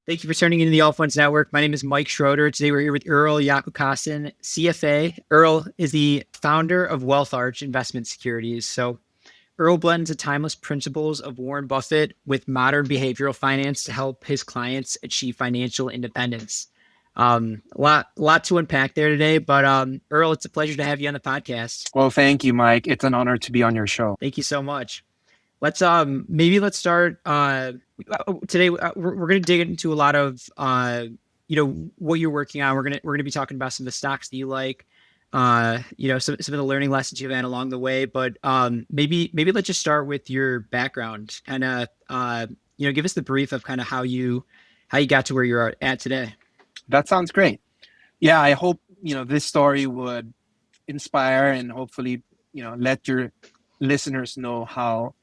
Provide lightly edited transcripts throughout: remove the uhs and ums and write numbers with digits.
Thank you for turning into the All Funds Network. My name is Mike Schroeder. Today we're here with Earl Yaokasin, CFA. Earl is the founder of Wealth Arch Investment Securities. So Earl blends the timeless principles of Warren Buffett with modern behavioral finance to help his clients achieve financial independence. A lot to unpack there today, but Earl, it's a pleasure to have you on the podcast. Well, thank you, Mike. It's an honor to be on your show. Thank you so much. Let's start today. We're gonna dig into a lot of what you're working on. We're gonna be talking about some of the stocks that you like, some of the learning lessons you've had along the way. But maybe let's just start with your background. Kind of give us the brief of kind of how you got to where you're at today. That sounds great. Yeah, I hope, this story would inspire and hopefully, let your listeners know how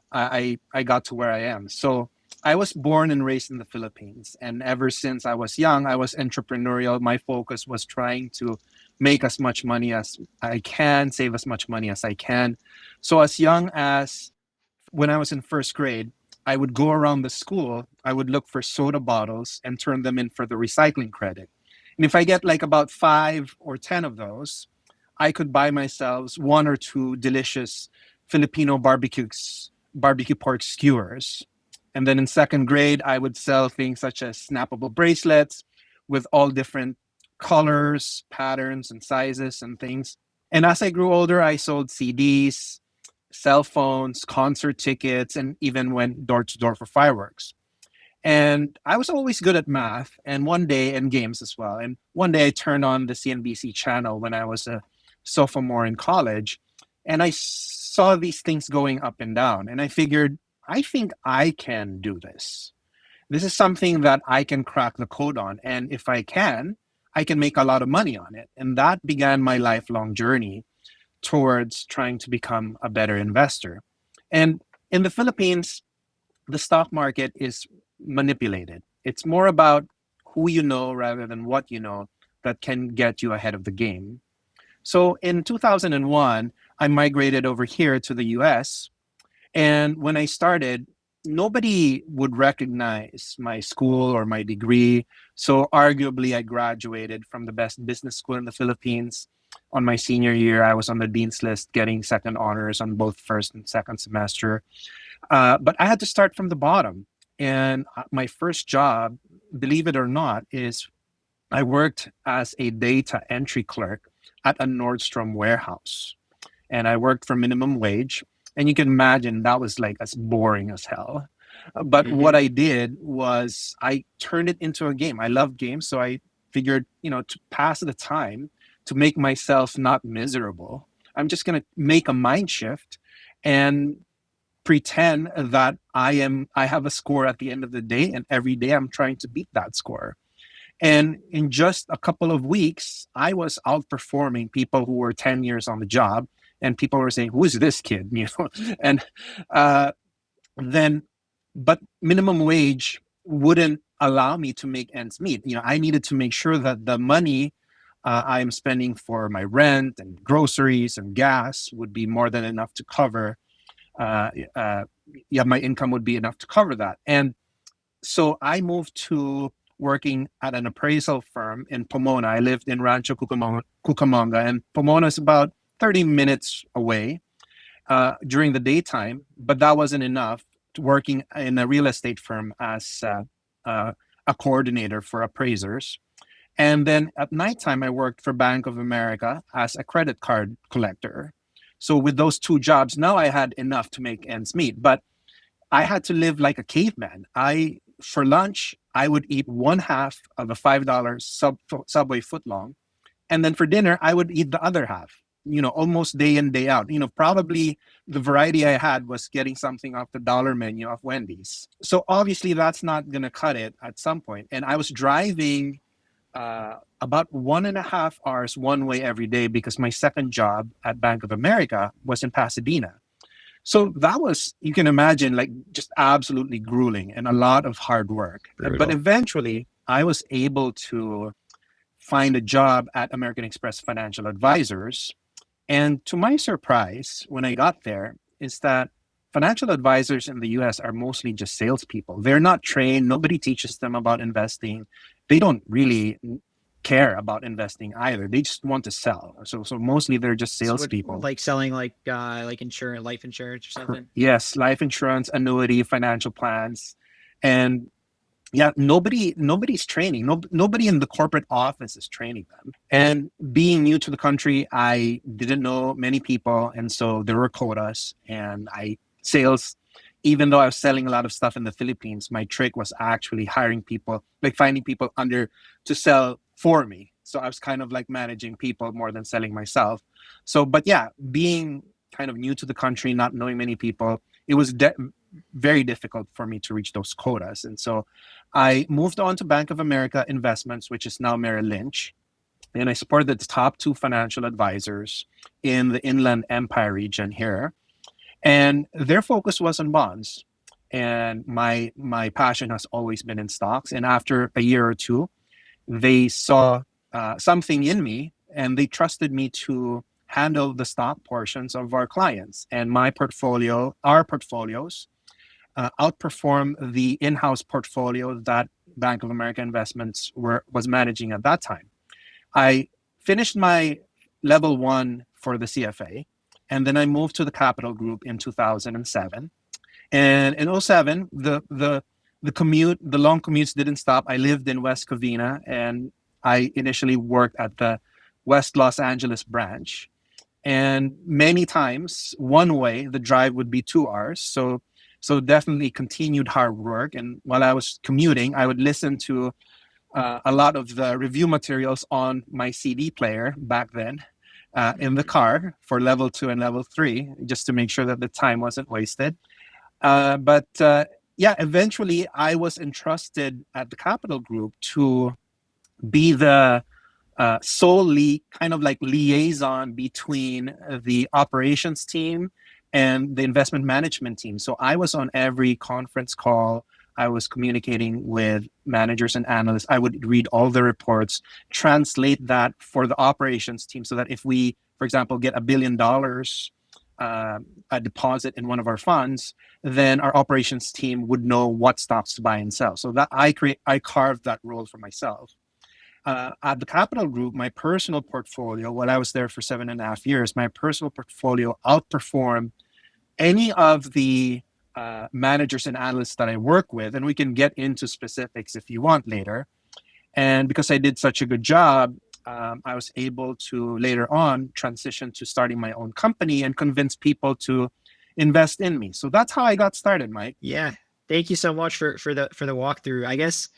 I got to where I am. So I was born and raised in the Philippines. And ever since I was young, I was entrepreneurial. My focus was trying to make as much money as I can, save as much money as I can. So as young as when I was in first grade, I would go around the school, I would look for soda bottles and turn them in for the recycling credit. And if I get like about 5 or 10 of those, I could buy myself 1 or 2 delicious Filipino barbecue pork skewers. And then in second grade, I would sell things such as snappable bracelets with all different colors, patterns, and sizes and things. And as I grew older, I sold CDs, cell phones, concert tickets, and even went door to door for fireworks. And I was always good at math and games as well. And one day I turned on the CNBC channel when I was a sophomore in college, and I saw these things going up and down. And I figured, I think I can do this. This is something that I can crack the code on. And if I can make a lot of money on it. And that began my lifelong journey towards trying to become a better investor. And in the Philippines, the stock market is manipulated. It's more about who you know rather than what you know that can get you ahead of the game. So in 2001, I migrated over here to the US. And when I started, nobody would recognize my school or my degree. So arguably, I graduated from the best business school in the Philippines. On my senior year, I was on the dean's list, getting second honors on both first and second semester. But I had to start from the bottom. And my first job, believe it or not, is I worked as a data entry clerk at a Nordstrom warehouse. And I worked for minimum wage. And you can imagine that was like as boring as hell. But what Mm-hmm. I did was I turned it into a game. I love games. So I figured, to pass the time, to make myself not miserable, I'm just going to make a mind shift and pretend that I have a score at the end of the day, and every day I'm trying to beat that score. And in just a couple of weeks, I was outperforming people who were 10 years on the job, and people were saying, "Who is this kid?" And uh, then, but minimum wage wouldn't allow me to make ends meet. I needed to make sure that the money I'm spending for my rent and groceries and gas would be more than enough to cover. Uh, uh, yeah, my income would be enough to cover that. And so I moved to working at an appraisal firm in Pomona. I lived in Rancho Cucamonga, and Pomona is about 30 minutes away during the daytime, but that wasn't enough. Working in a real estate firm as a coordinator for appraisers. And then at nighttime, I worked for Bank of America as a credit card collector. So with those 2 jobs, now I had enough to make ends meet. But I had to live like a caveman. For lunch, I would eat one half of a $5 Subway footlong. And then for dinner, I would eat the other half, almost day in, day out. Probably the variety I had was getting something off the dollar menu of Wendy's. So obviously that's not going to cut it at some point. And I was driving about 1.5 hours one way every day because my second job at Bank of America was in Pasadena. So that was, you can imagine, like just absolutely grueling and a lot of hard work. But Brutal. eventually, I was able to find a job at American Express Financial Advisors. And to my surprise, when I got there, is that financial advisors in the US are mostly just salespeople. They're not trained. Nobody teaches them about investing. They don't really care about investing either. They just want to sell. So mostly they're just So what, salespeople. like selling like insurance, life insurance or something? Yes, life insurance, annuity, financial plans, and yeah, nobody's training. Nobody in the corporate office is training them. And being new to the country, I didn't know many people, and so there were quotas. And I sales, even though I was selling a lot of stuff in the Philippines, my trick was actually hiring people, like finding people under to sell for me. So I was kind of like managing people more than selling myself. So, but yeah, being kind of new to the country, not knowing many people, it was very difficult for me to reach those quotas. And so I moved on to Bank of America Investments, which is now Merrill Lynch. And I supported the top two financial advisors in the Inland Empire region here. And their focus was on bonds. And my passion has always been in stocks. And after a year or two, they saw something in me and they trusted me to handle the stock portions of our clients. And our portfolios outperform the in-house portfolio that Bank of America Investments was managing at that time. I finished my level one for the CFA, and then I moved to the Capital Group in 2007. And in 2007, the long commutes didn't stop. I lived in West Covina, and I initially worked at the West Los Angeles branch. And many times, one way, the drive would be 2 hours. So definitely continued hard work. And while I was commuting, I would listen to a lot of the review materials on my CD player back then in the car for level 2 and level 3, just to make sure that the time wasn't wasted. But yeah, eventually I was entrusted at the Capital Group to be the solely kind of like liaison between the operations team and the investment management team. So I was on every conference call. I was communicating with managers and analysts. I would read all the reports, translate that for the operations team so that if we, for example, get $1 billion a deposit in one of our funds, then our operations team would know what stocks to buy and sell. So that I carved that role for myself. At the Capital Group, my personal portfolio, while I was there for 7.5 years, my personal portfolio outperformed any of the managers and analysts that I work with. And we can get into specifics if you want later. And because I did such a good job, I was able to later on transition to starting my own company and convince people to invest in me. So that's how I got started, Mike. Yeah. Thank you so much for the walkthrough. I guess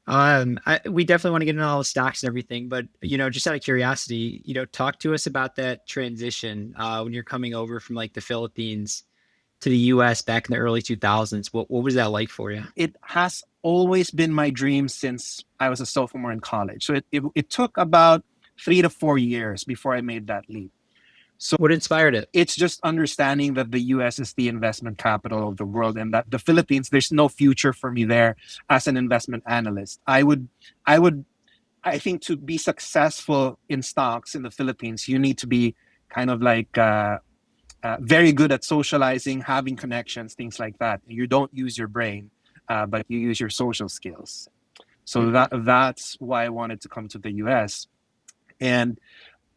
we definitely want to get into all the stocks and everything, but just out of curiosity, talk to us about that transition when you're coming over from like the Philippines to the US back in the early 2000s. What was that like for you? It has always been my dream since I was a sophomore in college. So it took about 3 to 4 years before I made that leap. So What inspired it? it's just understanding that the US is the investment capital of the world and that the Philippines, there's no future for me there as an investment analyst. I think to be successful in stocks in the Philippines, you need to be kind of like very good at socializing, having connections, things like that. You don't use your brain, but you use your social skills. So that's why I wanted to come to the US. And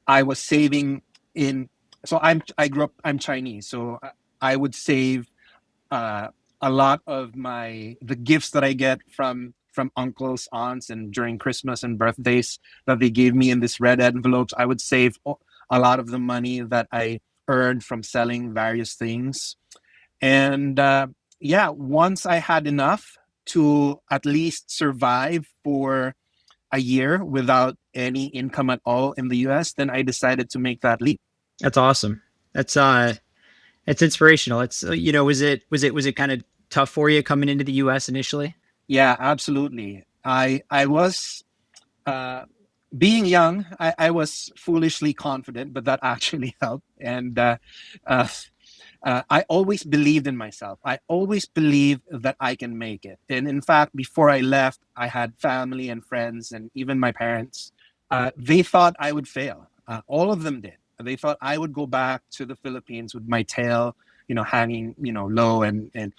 I was saving in. So I'm Chinese, so I would save a lot of the gifts that I get from uncles, aunts, and during Christmas and birthdays that they gave me in this red envelopes. I would save a lot of the money that I earned from selling various things. And yeah, once I had enough to at least survive for a year without any income at all in the US, then I decided to make that leap. That's awesome. It's inspirational. It's was it kind of tough for you coming into the US initially? Yeah, absolutely. I was being young, I was foolishly confident, but that actually helped. And uh, I always believed in myself. I always believed that I can make it. And in fact, before I left, I had family and friends, and even my parents. They thought I would fail. All of them did. They thought I would go back to the Philippines with my tail hanging, low and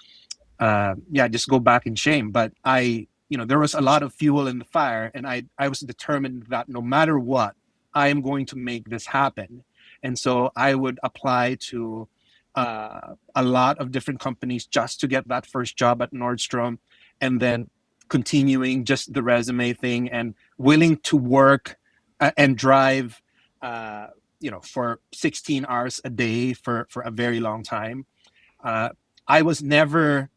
just go back in shame. But there was a lot of fuel in the fire, and I was determined that no matter what, I am going to make this happen. And so I would apply to a lot of different companies just to get that first job at Nordstrom, and then continuing just the resume thing and willing to work and drive, for 16 hours a day for a very long time. Uh, I was never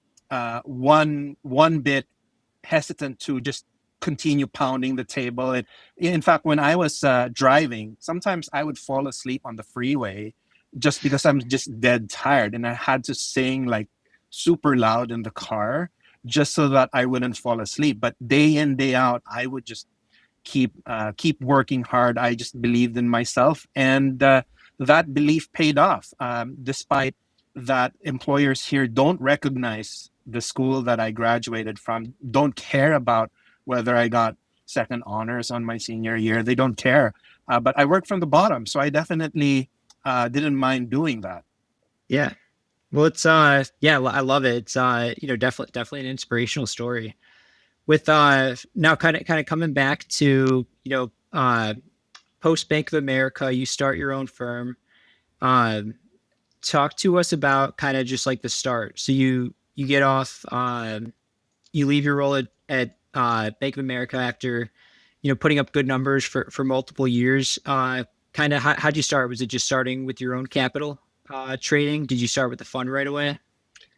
one bit hesitant to just continue pounding the table. And in fact, when I was driving, sometimes I would fall asleep on the freeway just because I'm just dead tired, and I had to sing like super loud in the car just so that I wouldn't fall asleep. But day in, day out, I would just keep working hard. I just believed in myself, and that belief paid off. Despite that, employers here don't recognize the school that I graduated from, don't care about whether I got second honors on my senior year. They don't care. But I worked from the bottom, so I definitely didn't mind doing that. Yeah. Well, it's yeah, I love it. It's definitely an inspirational story. With now kind of coming back to, post Bank of America, you start your own firm. Um, Talk to us about kind of just like the start. So you get off, you leave your role at Bank of America after, putting up good numbers for multiple years. Kind of how'd you start? Was it just starting with your own capital trading? Did you start with the fund right away,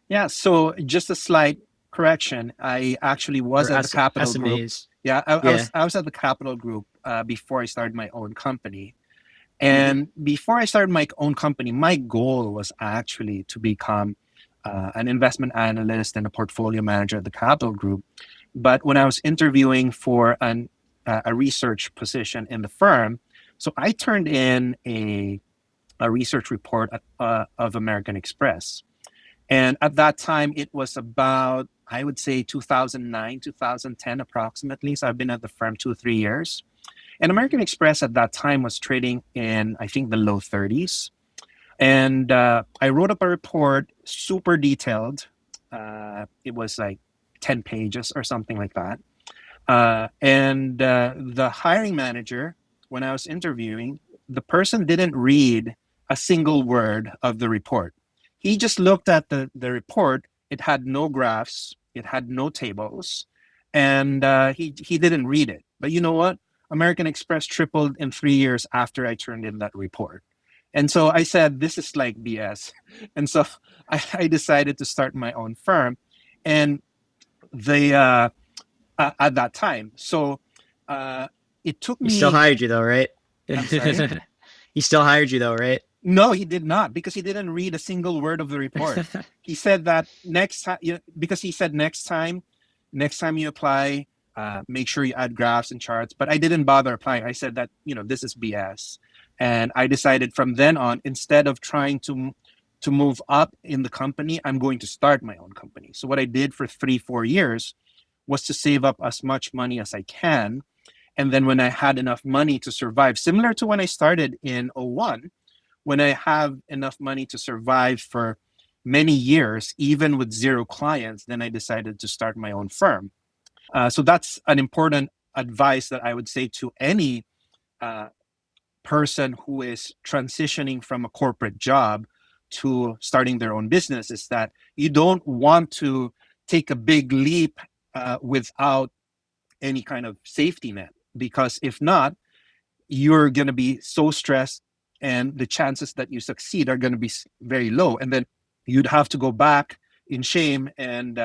Yeah, so just a slight correction. I actually was or at the Capital Group. SMAs? Yeah, I Yeah. was I was at the Capital Group before I started my own company. Mhm. And before I started my own company, my goal was actually to become an investment analyst and a portfolio manager at the Capital Group. But when I was interviewing for a research position in the firm, so I turned in a research report of American Express. And at that time, it was about, I would say, 2009, 2010 approximately. So I've been at the firm 2 or 3 years. And American Express at that time was trading in, I think, the low 30s. And I wrote up a report, super detailed. It was like 10 pages or something like that. And the hiring manager, when I was interviewing, the person didn't read a single word of the report. He just looked at the report. It had no graphs, it had no tables, and he didn't read it. But you know what? American Express tripled in 3 years after I turned in that report. And so I said, this is like BS. And so I decided to start my own firm. And they, at that time. So uh, it took He still me. hired you though, right? I'm sorry. He still hired you though, right? No, he did not, because he didn't read a single word of the report. He said that next time, because he said next time you apply, make sure you add graphs and charts. But I didn't bother applying. I said that this is BS, and I decided from then on, instead of trying to move up in the company, I'm going to start my own company. So what I did for 3 4 years was to save up as much money as I can. And then when I had enough money to survive, similar to when I started in '01, when I have enough money to survive for many years, even with zero clients, then I decided to start my own firm. So that's an important advice that I would say to any uh, person who is transitioning from a corporate job to starting their own business, is that you don't want to take a big leap without any kind of safety net, because if not, you're going to be so stressed, and the chances that you succeed are going to be very low. And then you'd have to go back in shame and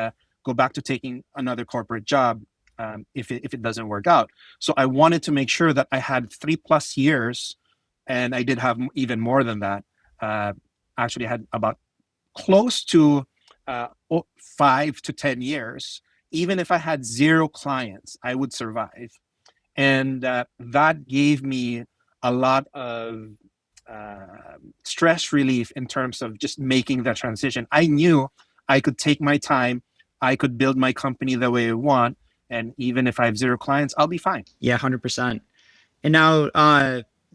go back to taking another corporate job if it doesn't work out. So I wanted to make sure that I had 3 plus years, and I did have even more than that. Uh, Actually, I had about close to 5 to 10 years. Even if I had zero clients, I would survive. And that gave me a lot of stress relief in terms of just making that transition. I knew I could take my time, I could build my company the way I want, and even if I have zero clients, I'll be fine. Yeah, 100%. And now,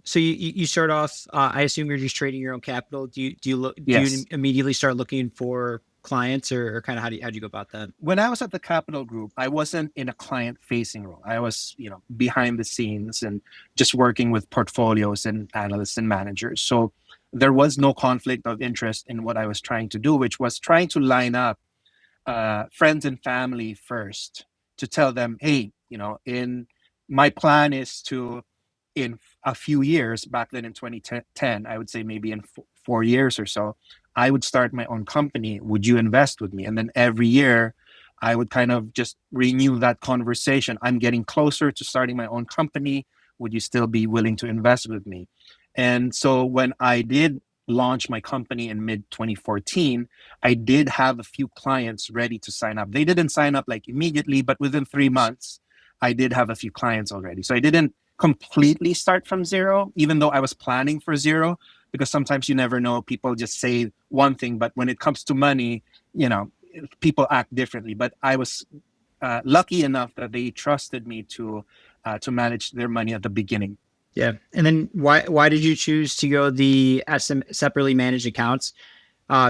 So you start off. I assume you're just trading your own capital. Do you Yes. immediately start looking for clients, or kind of how do you go about that? When I was at the Capital Group, I wasn't in a client facing role. I was, behind the scenes and just working with portfolios and analysts and managers. So there was no conflict of interest in what I was trying to do, which was trying to line up friends and family first to tell them, hey, in my plan is to, in a few years, back then in 2010, I would say maybe in 4 years or so, I would start my own company. Would you invest with me? And then every year, I would kind of just renew that conversation. I'm getting closer to starting my own company. Would you still be willing to invest with me? And so when I did launch my company in mid 2014, I did have a few clients ready to sign up. They didn't sign up like immediately, but within 3 months, I did have a few clients already. So I didn't completely start from zero, even though I was planning for zero, because sometimes you never know. People just say one thing, but when it comes to money, people act differently. But I was lucky enough that they trusted me to manage their money at the beginning. Yeah. And then why did you choose to go the separately managed accounts?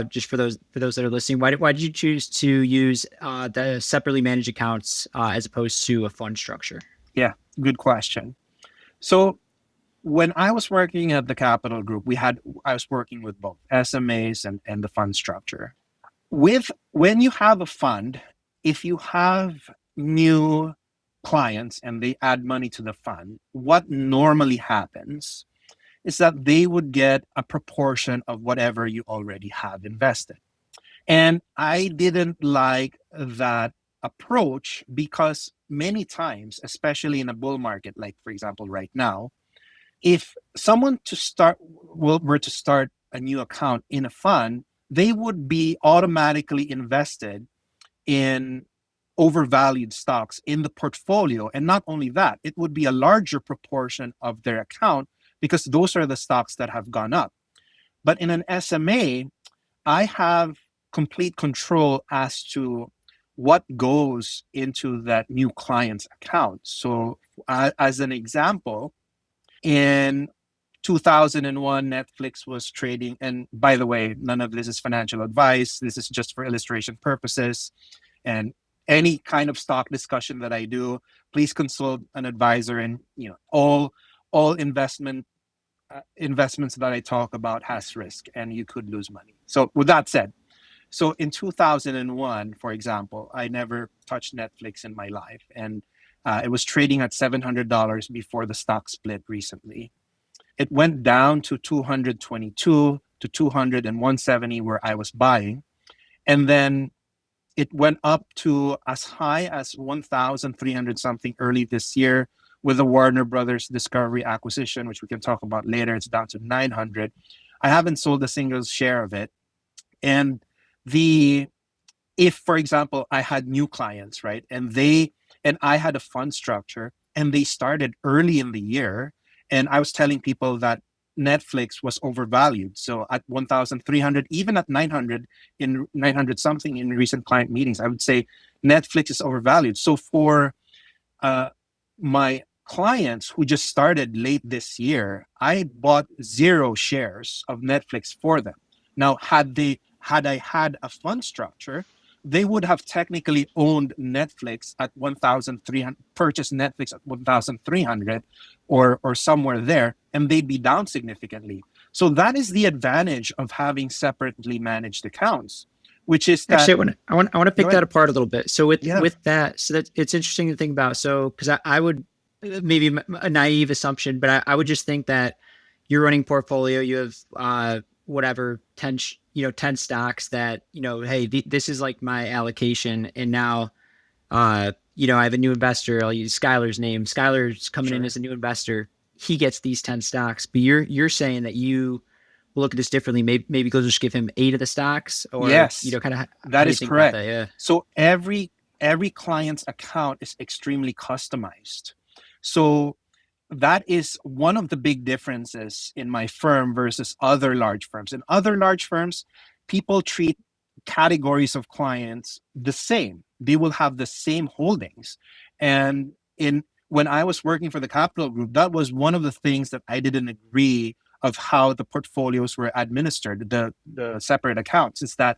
Just for those that are listening, why did you choose to use the separately managed accounts as opposed to a fund structure? Yeah, good question. So when I was working at the Capital Group, I was working with both SMAs and the fund structure. When you have a fund, if you have new clients and they add money to the fund, what normally happens is that they would get a proportion of whatever you already have invested. And I didn't like that approach because many times, especially in a bull market, like for example, right now, if someone were to start a new account in a fund, they would be automatically invested in overvalued stocks in the portfolio. And not only that, it would be a larger proportion of their account because those are the stocks that have gone up. But in an SMA, I have complete control as to what goes into that new client's account. So, as an example, in 2001, Netflix was trading. And by the way, none of this is financial advice. This is just for illustration purposes. And any kind of stock discussion that I do, please consult an advisor. And all investments that I talk about has risk, and you could lose money. So with that said, so in 2001, for example, I never touched Netflix in my life, and it was trading at $700 before the stock split recently. It went down to 222 to 200 and 170 where I was buying. And then it went up to as high as 1,300 something early this year with the Warner Brothers Discovery acquisition, which we can talk about later. It's down to 900. I haven't sold a single share of it. And the if, for example, I had new clients, right, and I had a fund structure and they started early in the year, and I was telling people that Netflix was overvalued. So at 1,300, even at 900, in 900 something in recent client meetings, I would say Netflix is overvalued. So for uh, my clients who just started late this year, I bought 0 shares of Netflix for them. Now, had I had a fund structure, they would have technically owned Netflix at 1,300, purchased Netflix at 1,300 or somewhere there, and they'd be down significantly. So that is the advantage of having separately managed accounts, which is that. Actually, I want to Go pick that ahead. apart a little bit. So Yeah, with that, so that it's interesting to think about. So because I would maybe a naive assumption, but I would just think that you're running portfolio. You have whatever 10 stocks that hey, this is like my allocation, and now I have a new investor. I'll use Skylar's name. Skylar's coming in sure. as a new investor. He gets these 10 stocks, but you're saying that you will look at this differently. Maybe go just give him 8 of the stocks, or Yes, kind of how that do you is think about correct. that? Yeah. So every client's account is extremely customized. So that is one of the big differences in my firm versus other large firms. In other large firms, people treat categories of clients the same. They will have the same holdings. And in when I was working for the Capital Group, that was one of the things that I didn't agree of how the portfolios were administered, the separate accounts, is that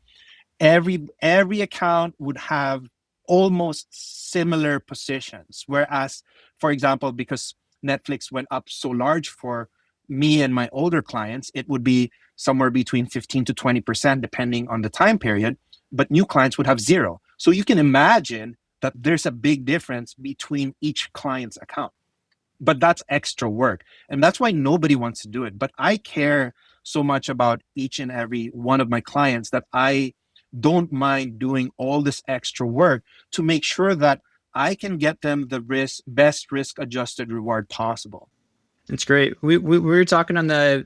every account would have almost similar positions. Whereas, for example, because Netflix went up so large for me and my older clients, it would be somewhere between 15 to 20%, depending on the time period. But new clients would have zero. So you can imagine that there's a big difference between each client's account. But that's extra work. And that's why nobody wants to do it. But I care so much about each and every one of my clients that I don't mind doing all this extra work to make sure that I can get them the best risk adjusted reward possible. That's great. We were talking on the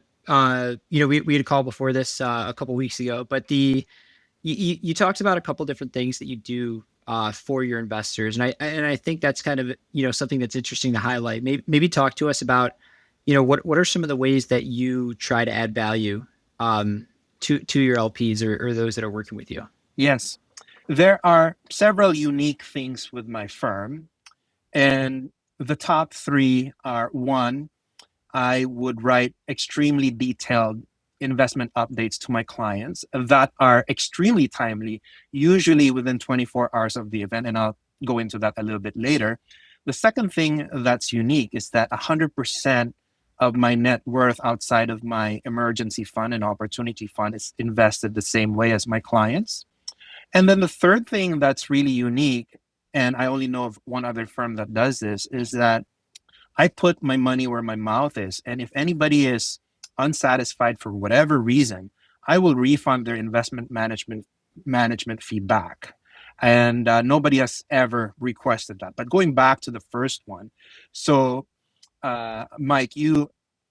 we had a call before this a couple weeks ago, but you talked about a couple different things that you do for your investors, and I think that's kind of something that's interesting to highlight. Maybe talk to us about what are some of the ways that you try to add value to your LPs or those that are working with you. Yes, there are several unique things with my firm, and the top three are: one, I would write extremely detailed investment updates to my clients that are extremely timely, usually within 24 hours of the event. And I'll go into that a little bit later. The second thing that's unique is that 100% of my net worth outside of my emergency fund and opportunity fund is invested the same way as my clients. And then the third thing that's really unique, and I only know of one other firm that does this, is that I put my money where my mouth is. And if anybody is unsatisfied for whatever reason, I will refund their investment management fee back. And nobody has ever requested that. But going back to the first one, so Mike,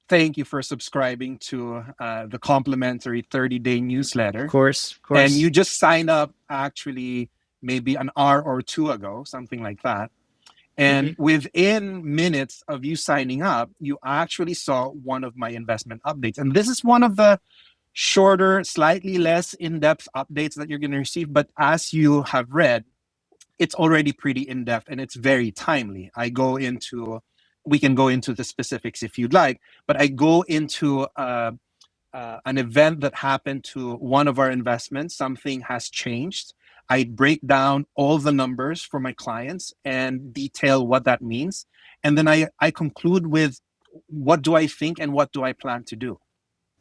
thank you for subscribing to the complimentary 30-day newsletter. Of course. And you just signed up actually maybe an hour or two ago, something like that. And within minutes of you signing up, you actually saw one of my investment updates. And this is one of the shorter, slightly less in-depth updates that you're going to receive. But as you have read, it's already pretty in-depth and it's very timely. We can go into the specifics if you'd like, but I go into an event that happened to one of our investments. Something has changed. I break down all the numbers for my clients and detail what that means. And then I conclude with what do I think and what do I plan to do.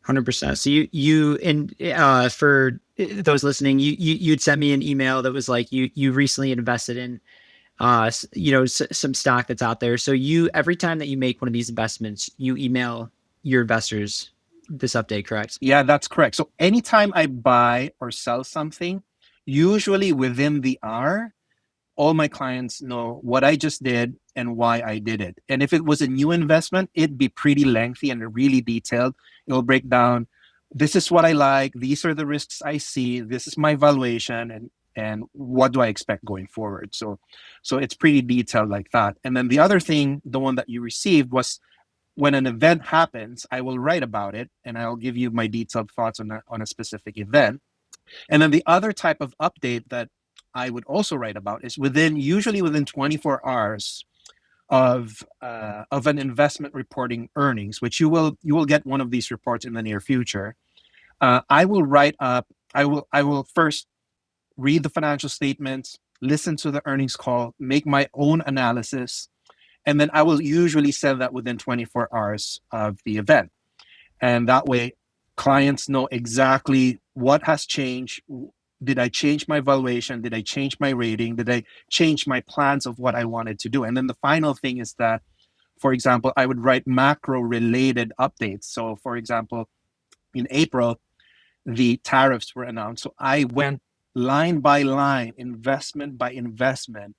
100%. So for those listening, you'd sent me an email that was like, you recently invested in, some stock that's out there. So every time that you make one of these investments, you email your investors this update, correct? Yeah, that's correct. So anytime I buy or sell something, usually within the hour, all my clients know what I just did and why I did it. And if it was a new investment, it'd be pretty lengthy and really detailed. It'll break down, this is what I like, these are the risks I see, this is my valuation, and what do I expect going forward. So it's pretty detailed like that. And then the other thing, the one that you received, was when an event happens, I will write about it and I'll give you my detailed thoughts on a specific event. And then the other type of update that I would also write about is usually within 24 hours of an investment reporting earnings, which you will get one of these reports in the near future. I will write up. I will first read the financial statements, listen to the earnings call, make my own analysis, and then I will usually send that within 24 hours of the event. And that way, clients know exactly what has changed. Did I change my valuation? Did I change my rating? Did I change my plans of what I wanted to do? And then the final thing is that, for example, I would write macro-related updates. So, for example, in April, the tariffs were announced. So I went line by line, investment by investment,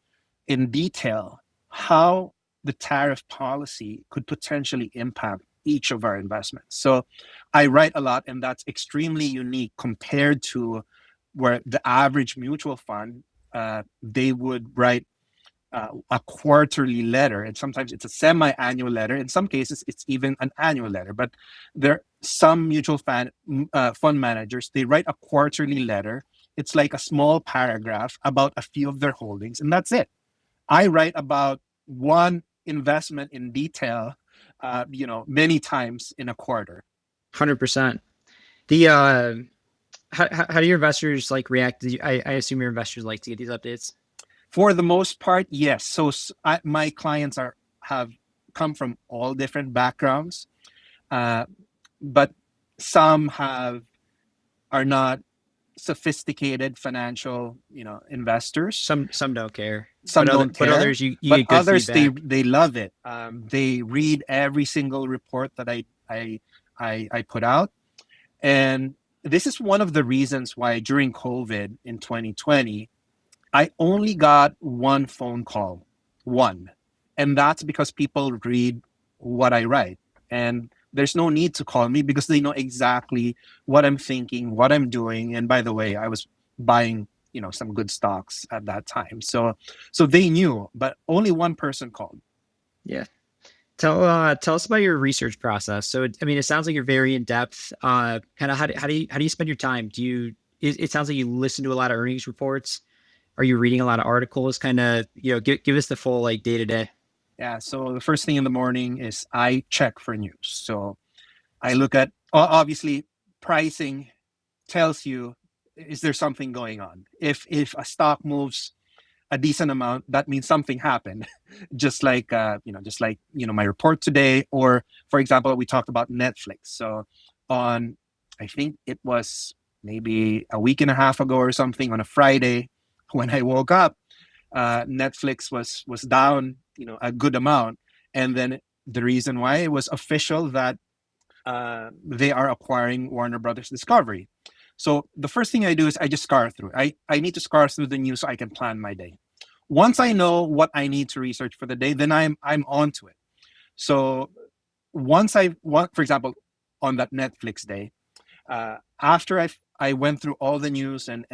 in detail, how the tariff policy could potentially impact each of our investments. So I write a lot, and that's extremely unique compared to where the average mutual fund, they would write a quarterly letter, and sometimes it's a semi-annual letter. In some cases, it's even an annual letter. But there are some mutual fund managers, they write a quarterly letter. It's like a small paragraph about a few of their holdings, and that's it. I write about one investment in detail, many times in a quarter. 100%. The how do your investors like react? I assume your investors like to get these updates. For the most part, yes. So my clients have come from all different backgrounds, uh, but some are not sophisticated financial, investors. Some don't care, Some don't but care, others you but get good others they feedback. they love it. They read every single report that I put out, and this is one of the reasons why during COVID in 2020 I only got one phone call, one. And that's because people read what I write. And there's no need to call me because they know exactly what I'm thinking, what I'm doing. And by the way, I was buying, some good stocks at that time. So they knew, but only one person called. Yeah. Tell us about your research process. So, I mean, it sounds like you're very in depth. Kind of how do you spend your time? It sounds like you listen to a lot of earnings reports. Are you reading a lot of articles? Kind of, give us the full like day to day. Yeah. So the first thing in the morning is I check for news. So I look at, obviously, pricing tells you, is there something going on? If a stock moves a decent amount, that means something happened. just like my report today, or for example, we talked about Netflix. So on, I think it was maybe a week and a half ago or something, on a Friday, when I woke up, Netflix was down, a good amount, and then the reason why it was official that they are acquiring Warner Brothers Discovery. So the first thing I do is I just scar through. I need to scar through the news so I can plan my day. Once I know what I need to research for the day, then I'm on to it. So for example, on that Netflix day, after I went through all the news and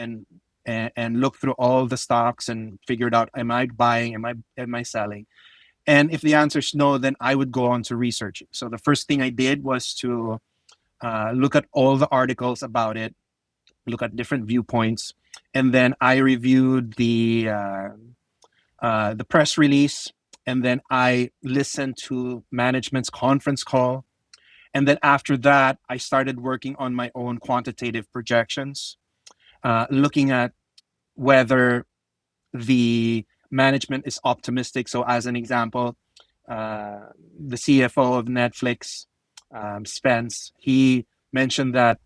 looked through all the stocks and figured out, am I buying, am I selling? And if the answer is no, then I would go on to researching. So the first thing I did was to look at all the articles about it, look at different viewpoints, and then I reviewed the press release, and then I listened to management's conference call, and then after that, I started working on my own quantitative projections, looking at whether the management is optimistic. So, as an example, the CFO of Netflix, Spence, he mentioned that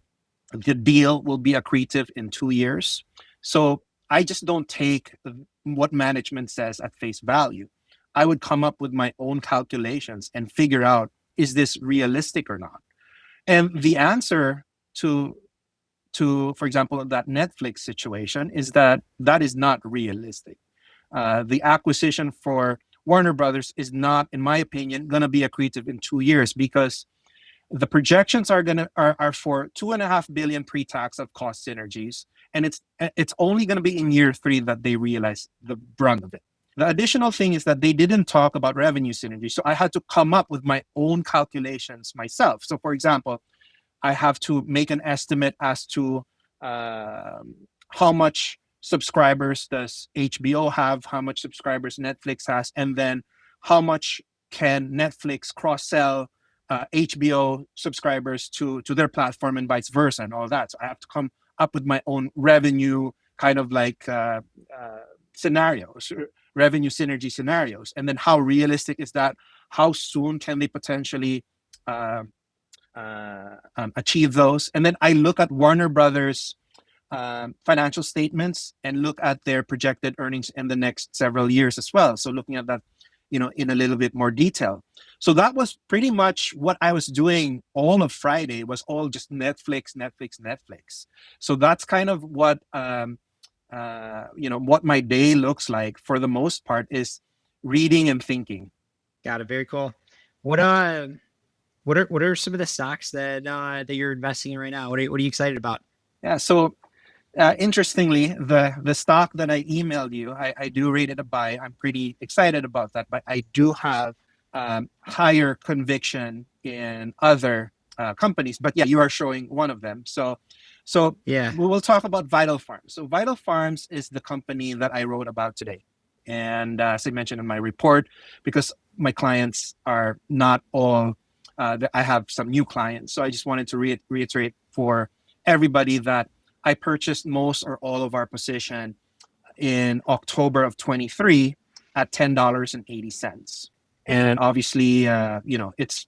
the deal will be accretive in 2 years. So I just don't take what management says at face value. I would come up with my own calculations and figure out, is this realistic or not? And the answer to for example, that Netflix situation is that is not realistic. The acquisition for Warner Brothers is not, in my opinion, going to be accretive in 2 years, because the projections are for 2.5 billion pre-tax of cost synergies, and it's only going to be in year 3 that they realize the brunt of it. The additional thing is that they didn't talk about revenue synergy, so I had to come up with my own calculations myself. So, for example, I have to make an estimate as to how much subscribers does HBO have, how much subscribers Netflix has, and then how much can Netflix cross-sell HBO subscribers to their platform and vice versa and all that. So I have to come up with my own revenue kind of like scenarios, revenue synergy scenarios. And then how realistic is that? How soon can they potentially achieve those? And then I look at Warner Brothers financial statements and look at their projected earnings in the next several years as well. So looking at that, in a little bit more detail. So that was pretty much what I was doing all of Friday. It was all just Netflix, Netflix, Netflix. So that's kind of what what my day looks like for the most part, is reading and thinking. Got it. Very cool. What what are some of the stocks that you're investing in right now? What are you excited about? Yeah. So interestingly, the stock that I emailed you, I do rate it a buy. I'm pretty excited about that, but I do have higher conviction in other companies. But yeah, you are showing one of them. So Yeah. we will talk about Vital Farms. So Vital Farms is the company that I wrote about today. And as I mentioned in my report, because my clients are not all, I have some new clients. So I just wanted to reiterate for everybody that I purchased most or all of our position in October of 23 at $10.80. And obviously, it's,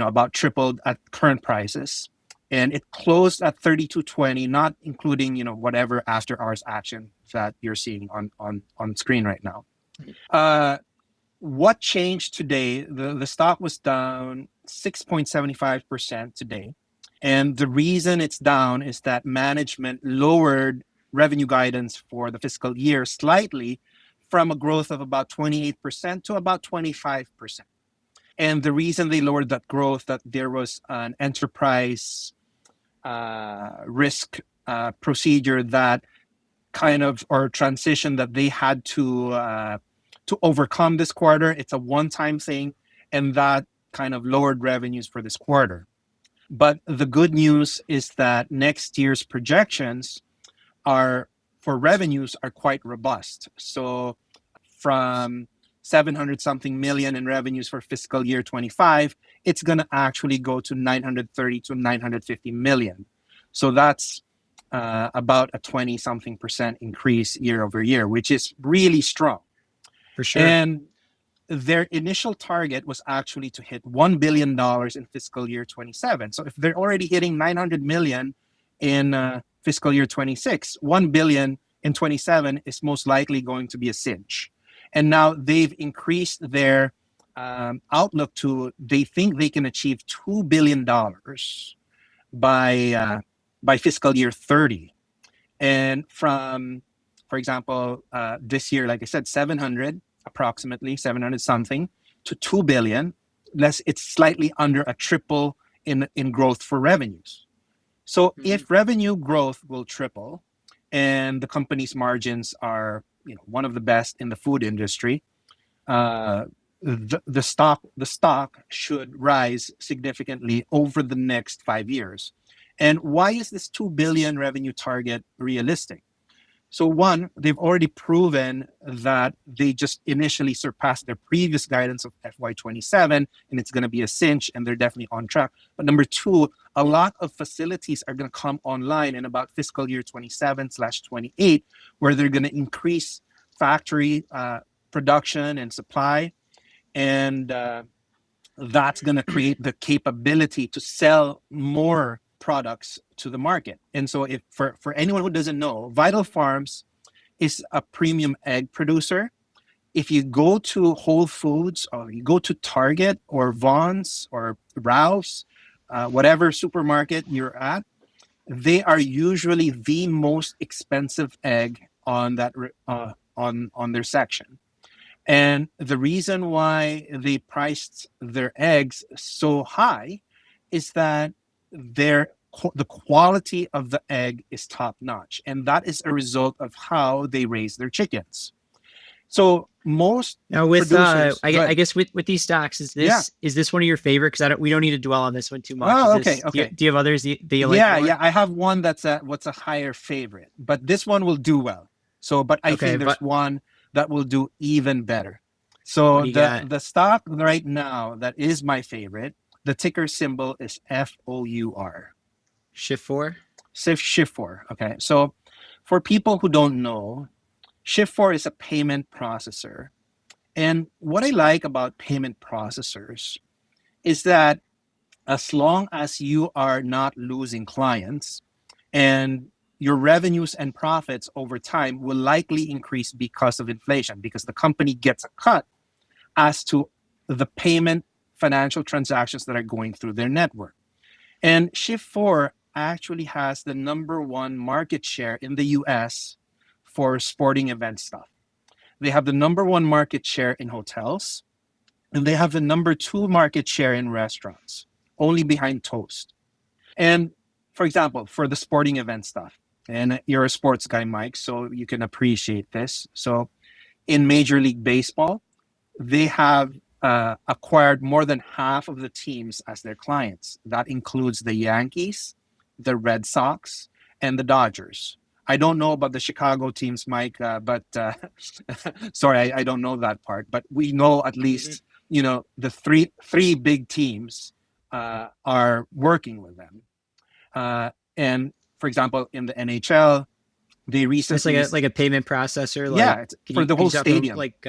about tripled at current prices. And it closed at 32.20, not including, whatever after hours action that you're seeing on screen right now. What changed today? The stock was down 6.75% today. And the reason it's down is that management lowered revenue guidance for the fiscal year slightly from a growth of about 28% to about 25%. And the reason they lowered that growth, that there was an enterprise risk procedure that kind of, or transition that they had to overcome this quarter. It's a one-time thing, and that kind of lowered revenues for this quarter. But the good news is that next year's projections are for revenues are quite robust. So from 700 something million in revenues for fiscal year 25, it's going to actually go to 930 to 950 million. So that's about a 20 something percent increase year over year, which is really strong. For sure. And their initial target was actually to hit $1 billion in fiscal year 27. So if they're already hitting 900 million in fiscal year 26, 1 billion in 27 is most likely going to be a cinch. And now they've increased their outlook to, they think they can achieve $2 billion by fiscal year 30. And from, for example, this year, like I said, approximately 700 something to 2 billion, it's slightly under a triple in growth for revenues. So if revenue growth will triple and the company's margins are one of the best in the food industry, the stock should rise significantly over the next 5 years. And why is this 2 billion revenue target realistic? So one, they've already proven that they just initially surpassed their previous guidance of FY27, and it's going to be a cinch, and they're definitely on track. But number two, a lot of facilities are going to come online in about fiscal year 27/28, where they're going to increase factory production and supply, and that's going to create the capability to sell more products to the market. And so if for anyone who doesn't know, Vital Farms is a premium egg producer. If you go to Whole Foods or you go to Target or Vaughn's or Ralph's, whatever supermarket you're at, they are usually the most expensive egg on that on their section. And the reason why they priced their eggs so high is that the quality of the egg is top notch, and that is a result of how they raise their chickens. So most now with producers, I guess with these stocks, is this one of your favorite? Because we don't need to dwell on this one too much. Oh, okay. Do you have others that you like? Yeah, I have one that's a higher favorite, but this one will do well. So, but I think there's one that will do even better. So the stock right now that is my favorite, the ticker symbol is FOUR. Shift4? Shift4. Okay. So for people who don't know, Shift4 is a payment processor. And what I like about payment processors is that as long as you are not losing clients and your revenues and profits over time will likely increase because of inflation, because the company gets a cut as to the payment financial transactions that are going through their network. And Shift4 actually has the #1 market share in the US for sporting event stuff. They have the #1 market share in hotels, and they have the #2 market share in restaurants, only behind Toast. And for example, for the sporting event stuff, and you're a sports guy, Mike, so you can appreciate this. So in Major League Baseball, they have acquired more than half of the teams as their clients. That includes the Yankees, the Red Sox, and the Dodgers. I don't know about the Chicago teams, Mike, but sorry, I don't know that part. But we know at least, the three big teams are working with them. And for example, in the NHL, they It's recently, like a payment processor. Like, yeah, it's for the could whole you talk a stadium. like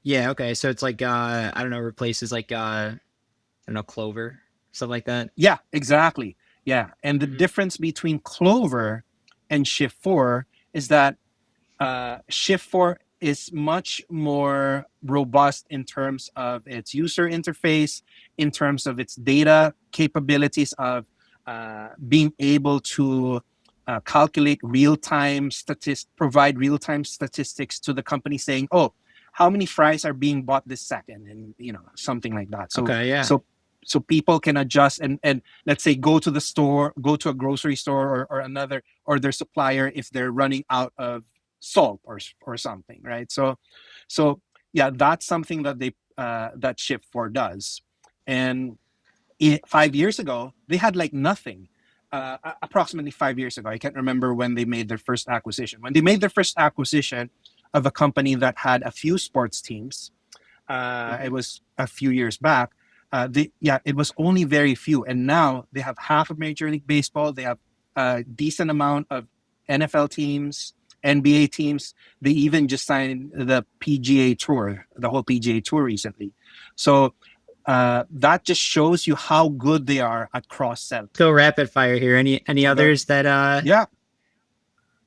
yeah, okay. So it's like I don't know, replaces like I don't know, Clover, stuff like that. Yeah, exactly. Yeah. And the Mhm. difference between Clover and Shift 4 is that Shift 4 is much more robust in terms of its user interface, in terms of its data capabilities of being able to calculate real-time statistics, provide real-time statistics to the company saying, oh, how many fries are being bought this second, and something like that. So Okay, yeah. so so people can adjust and let's say go to the store, go to a grocery store or another or their supplier if they're running out of salt or something, right? So yeah, that's something that that Shift 4 does. And 5 years ago, they had like nothing. Approximately 5 years ago, I can't remember when they made their first acquisition. When they made their first acquisition of a company that had a few sports teams, it Mhm. was a few years back. It was only very few, and now they have half of Major League Baseball. They have a decent amount of NFL teams, NBA teams. They even just signed the PGA Tour, the whole PGA Tour recently. So that just shows you how good they are at cross selling. Go rapid fire here. Any The others that Yeah,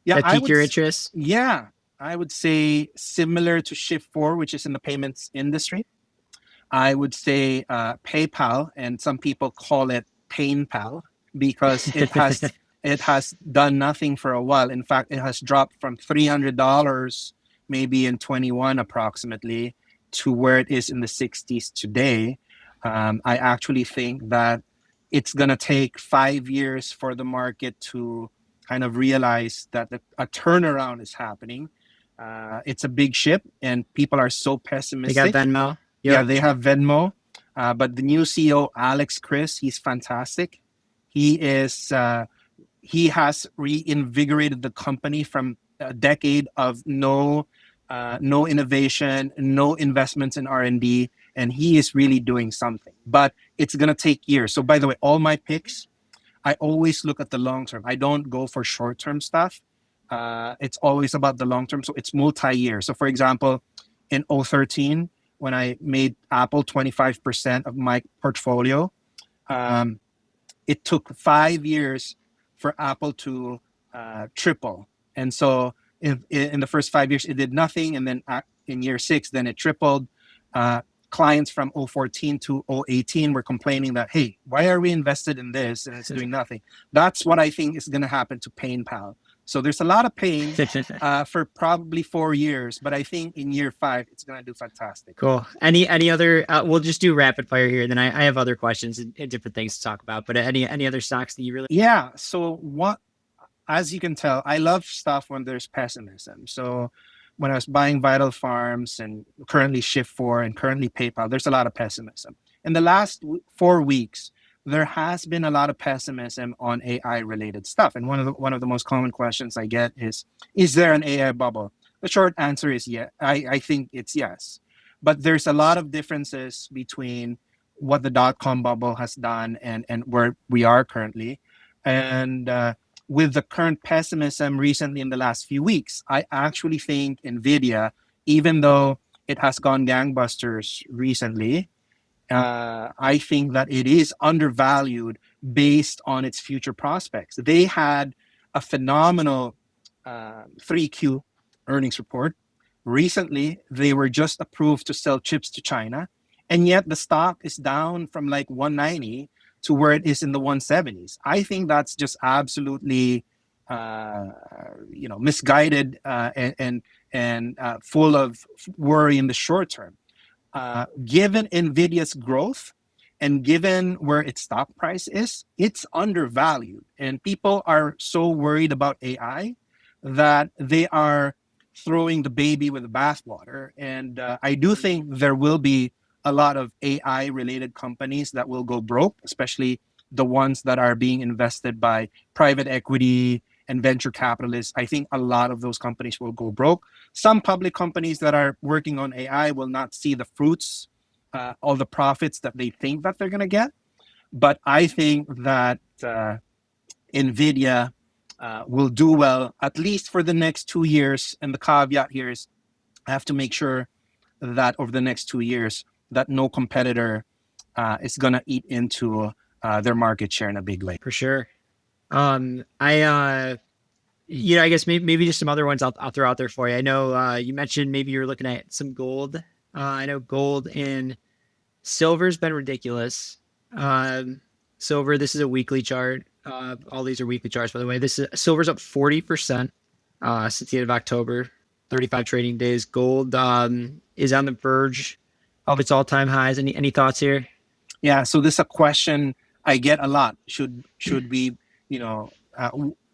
yeah, that pique your interest? yeah, I would say similar to Shift 4, which is in the payments industry. I would say PayPal, and some people call it PainPal because it has done nothing for a while. In fact, it has dropped from $300 maybe in 21 approximately to where it is in the 60s today. I actually think that it's going to take 5 years for the market to kind of realize that a turnaround is happening. It's a big ship, and people are so They got pessimistic. Venmo. Yeah, Yep. they have Venmo, but the new CEO, Alex Chris, he's fantastic. He is he has reinvigorated the company from a decade of no innovation, no investments in R&D, and he is really doing something. But it's gonna take years. So by the way, all my picks, I always look at the long term. I don't go for short term stuff. It's always about the long term. So it's multi-year. So for example, in 2013, when I made Apple 25% of my portfolio, um, it took 5 years for Apple to triple. And so in the first 5 years, it did nothing. And then in year six, then it tripled. Uh, Clients from 2014 to 2018 were complaining that, hey, why are we invested in this and it's doing nothing? That's what I think is going to happen to PayPal. So there's a lot of pain for probably 4 years, but I think in year five, it's going to do fantastic. Cool. Any other? We'll just do rapid fire here. Then I have other questions and different things to talk about. But any other stocks that you really? Yeah. So what as you can tell, I love stuff when there's pessimism. So when I was buying Vital Farms and currently Shift 4 and currently PayPal, there's a lot of pessimism. In the last 4 weeks, there has been a lot of pessimism on AI related stuff. And one of the most common questions I get is there an AI bubble? The short answer is yeah. I think it's yes. But there's a lot of differences between what the dot-com bubble has done and where we are currently. And with the current pessimism recently in the last few weeks, I actually think Nvidia, even though it has gone gangbusters recently, I think that it is undervalued based on its future prospects. They had a phenomenal 3Q earnings report. Recently, they were just approved to sell chips to China, and yet the stock is down from like 190 to where it is in the 170s. I think that's just absolutely, misguided and full of worry in the short term. Given Nvidia's growth and given where its stock price is, it's undervalued. And people are so worried about AI that they are throwing the baby with the bathwater. And I do think there will be a lot of AI related companies that will go broke, especially the ones that are being invested by private equity and venture capitalists, I think a lot of those companies will go broke. Some public companies that are working on AI will not see the fruits, all the profits that they think that they're going to get. But I think that Nvidia will do well, at least for the next 2 years. And the caveat here is I have to make sure that over the next 2 years that no competitor is going to eat into their market share in a big way. For sure. I guess maybe just some other ones I'll throw out there for you. I know you mentioned maybe you're looking at some gold. I know gold and silver's been ridiculous. Silver, this is a weekly chart. All these are weekly charts, by the way. This is silver's up 40% since the end of October, 35 trading days. Gold is on the verge of its all-time highs. Any thoughts here? Yeah, so this is a question I get a lot. Should we,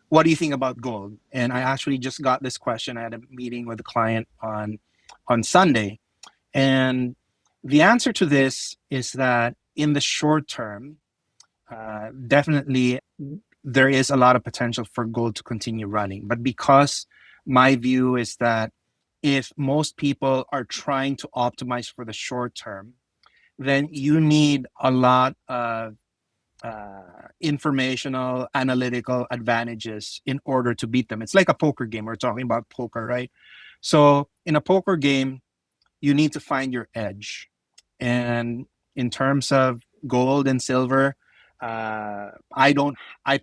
what do you think about gold? And I actually just got this question. I had a meeting with a client on Sunday, and the answer to this is that in the short term, definitely there is a lot of potential for gold to continue running. But because my view is that if most people are trying to optimize for the short term, then you need a lot of informational, analytical advantages in order to beat them. It's like a poker game. We're talking about poker, right? So in a poker game, you need to find your edge. And in terms of gold and silver, I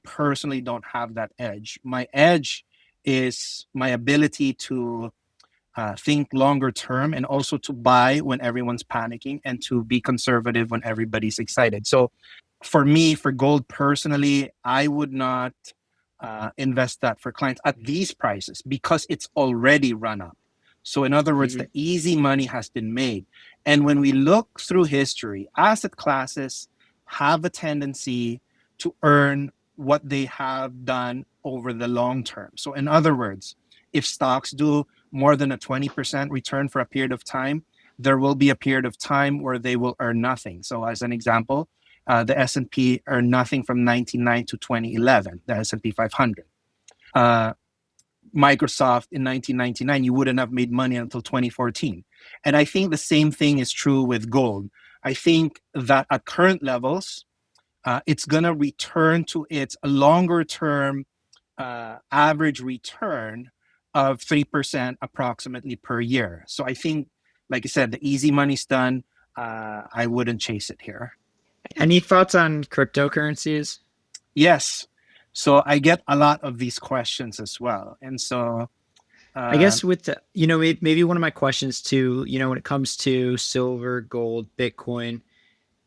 personally don't have that edge. My edge is my ability to think longer term, and also to buy when everyone's panicking, and to be conservative when everybody's excited. So for me, for gold personally, I would not invest that for clients at these prices because it's already run up. So in other words, the easy money has been made. And when we look through history, asset classes have a tendency to earn what they have done over the long term. So in other words, if stocks do more than a 20% return for a period of time, there will be a period of time where they will earn nothing. So as an example, the S&P earned nothing from 1999 to 2011, the S&P 500. Microsoft in 1999, you wouldn't have made money until 2014. And I think the same thing is true with gold. I think that at current levels, it's going to return to its longer term average return of 3% approximately per year. So I think, like I said, the easy money's done. I wouldn't chase it here. Any thoughts on cryptocurrencies? Yes. So I get a lot of these questions as well. And so I guess with the, maybe one of my questions too, when it comes to silver, gold, Bitcoin,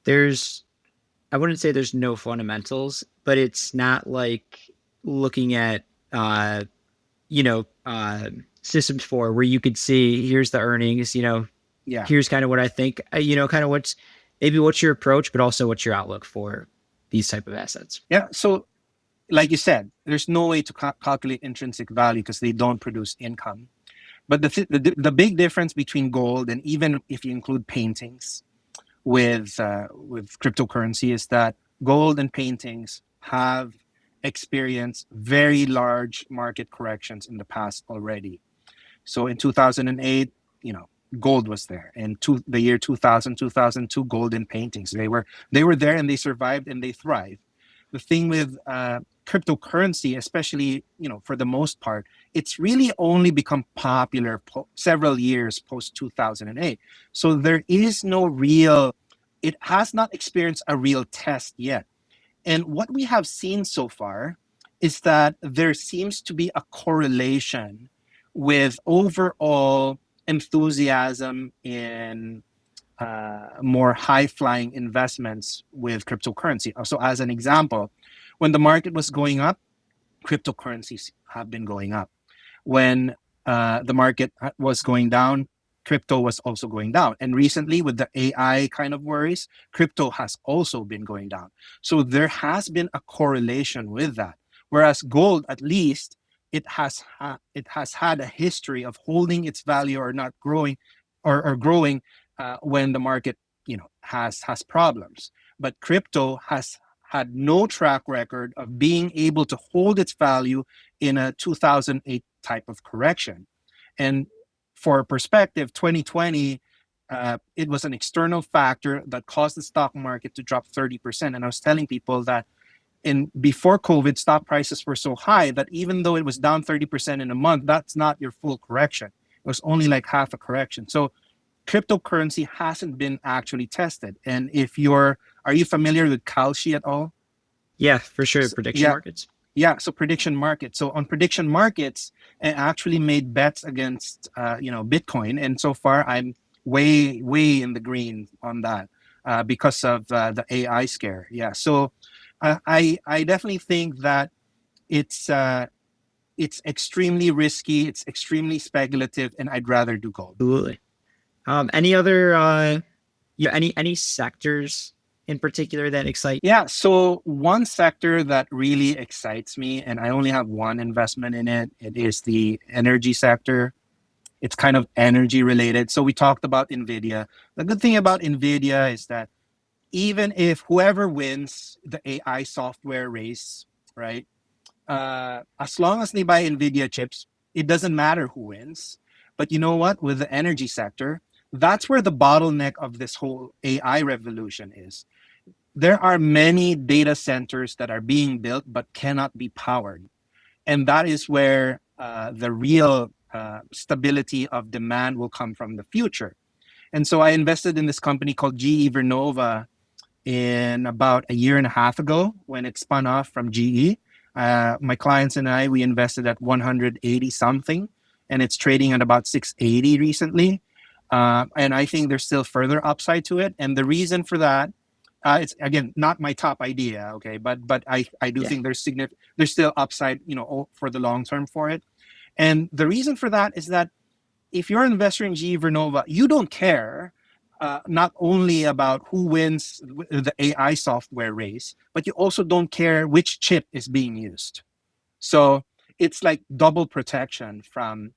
I wouldn't say there's no fundamentals, but it's not like looking at, systems for where you could see, here's the earnings, here's kind of what I think, kind of what's your approach, but also what's your outlook for these type of assets. Yeah. So like you said, there's no way to calculate intrinsic value because they don't produce income. But the big difference between gold and even if you include paintings with cryptocurrency is that gold and paintings have experienced very large market corrections in the past already. So in 2008, gold was there. In the year 2000, 2002, gold and paintings, they were there and they survived and they thrived. The thing with cryptocurrency, especially, for the most part, it's really only become popular several years post 2008. So there is it has not experienced a real test yet. And what we have seen so far is that there seems to be a correlation with overall enthusiasm in more high-flying investments with cryptocurrency. So as an example, when the market was going up, cryptocurrencies have been going up. When the market was going down, crypto was also going down. And recently with the AI kind of worries, crypto has also been going down. So there has been a correlation with that. Whereas gold, at least, it has had a history of holding its value or not growing or growing when the market has problems. But crypto has had no track record of being able to hold its value in a 2008 type of correction. And for perspective, 2020, it was an external factor that caused the stock market to drop 30%. And I was telling people that before COVID, stock prices were so high that even though it was down 30% in a month, that's not your full correction. It was only like half a correction. So cryptocurrency hasn't been actually tested. And are you familiar with Kalshi at all? Yeah, for sure. So, Prediction yeah, markets. yeah. So prediction markets. So on prediction markets, I actually made bets against, Bitcoin. And so far I'm way, way in the green on that because of the AI scare. Yeah. So I definitely think that it's, uh, it's extremely risky. It's extremely speculative, and I'd rather do gold. Absolutely. Any other any sectors in particular that excite? Yeah, so one sector that really excites me, and I only have one investment in it, it is the energy sector. It's kind of energy related. So we talked about Nvidia. The good thing about Nvidia is that even if whoever wins the AI software race, right? As long as they buy Nvidia chips, it doesn't matter who wins. But you know what? With the energy sector, that's where the bottleneck of this whole AI revolution is. There are many data centers that are being built but cannot be powered. And that is where the real stability of demand will come from the future. And so I invested in this company called GE Vernova in about a year and a half ago when it spun off from GE. My clients and I, we invested at 180 something, and it's trading at about 680 recently. And I think there's still further upside to it. And the reason for that, it's again not my top idea, okay, but I do Yeah, think there's still upside, for the long term for it. And the reason for that is that if you're an investor in GE Vernova, you don't care not only about who wins the AI software race, but you also don't care which chip is being used. So it's like double protection from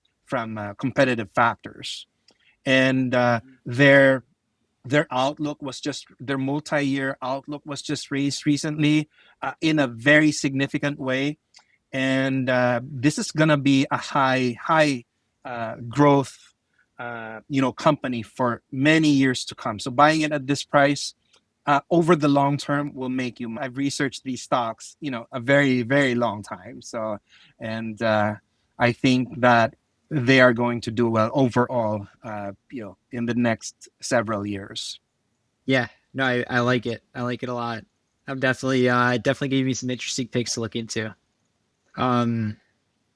competitive factors. And their multi-year outlook was just raised recently in a very significant way, and this is going to be a high growth company for many years to come. So buying it at this price over the long term will make you. I've researched these stocks a very, very long time, so and I think that they are going to do well overall in the next several years. yeah. No, I like it. I like it a lot. I'm definitely gave me some interesting picks to look into. Um,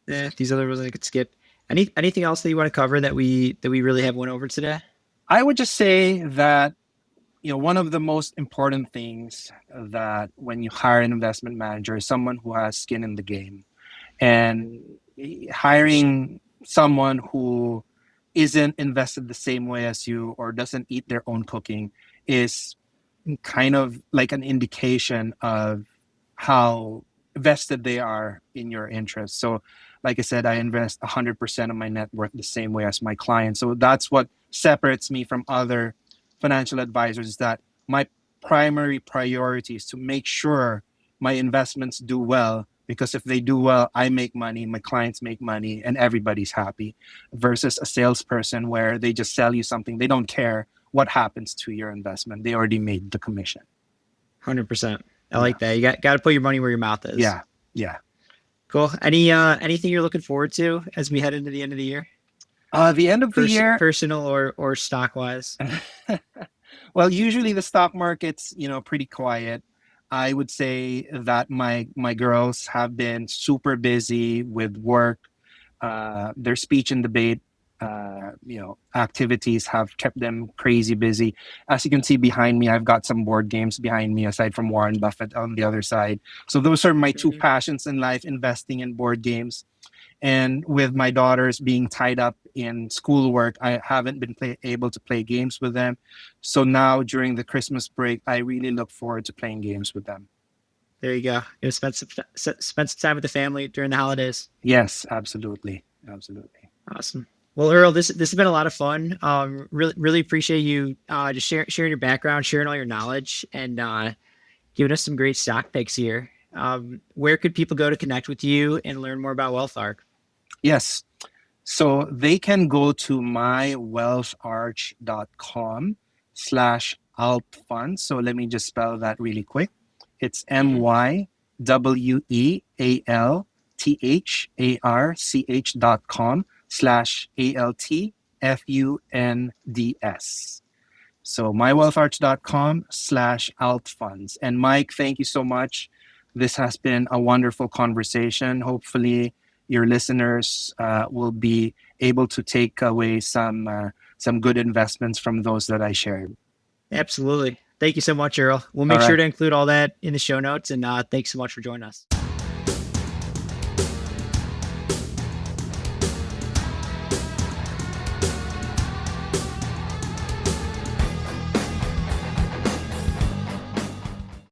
these other ones I could skip. Anything else that you want to cover that we really have went over today? I would just say that one of the most important things that when you hire an investment manager is someone who has skin in the game. And hiring someone who isn't invested the same way as you or doesn't eat their own cooking is kind of like an indication of how vested they are in your interests. So, like I said, I invest 100% of my net worth the same way as my clients. So that's what separates me from other financial advisors, is that my primary priority is to make sure my investments do well, because if they do well, I make money, my clients make money, and everybody's happy, versus a salesperson where they just sell you something. They don't care what happens to your investment. They already made the commission. 100%. I Yeah. like that. You got to put your money where your mouth is. Yeah. Yeah. Cool. Anything you're looking forward to as we head into the end of the year? The end of the year, Personal or stock wise? well, usually the stock market's, pretty quiet. I would say that my girls have been super busy with work. Their speech and debate, activities have kept them crazy busy. As you can see behind me, I've got some board games behind me, aside from Warren Buffett on the other side. So those are my two Mhm. passions in life: investing in board games. And with my daughters being tied up in schoolwork, I haven't been able to play games with them. So now during the Christmas break, I really look forward to playing games with them. There you go. You spend some time with the family during the holidays. Yes, absolutely. Absolutely. Awesome. Well, Earl, this has been a lot of fun. Really appreciate you just sharing your background, sharing all your knowledge, and giving us some great stock picks here. Where could people go to connect with you and learn more about WealthArch? Yes. So they can go to mywealtharch.com/altfunds. So let me just spell that really quick. It's mywealtharch.com/altfunds. So mywealtharch.com/altfunds. And Mike, thank you so much. This has been a wonderful conversation. Hopefully, your listeners will be able to take away some good investments from those that I shared. Absolutely. Thank you so much, Earl. We'll All make sure right. to include all that in the show notes. And thanks so much for joining us.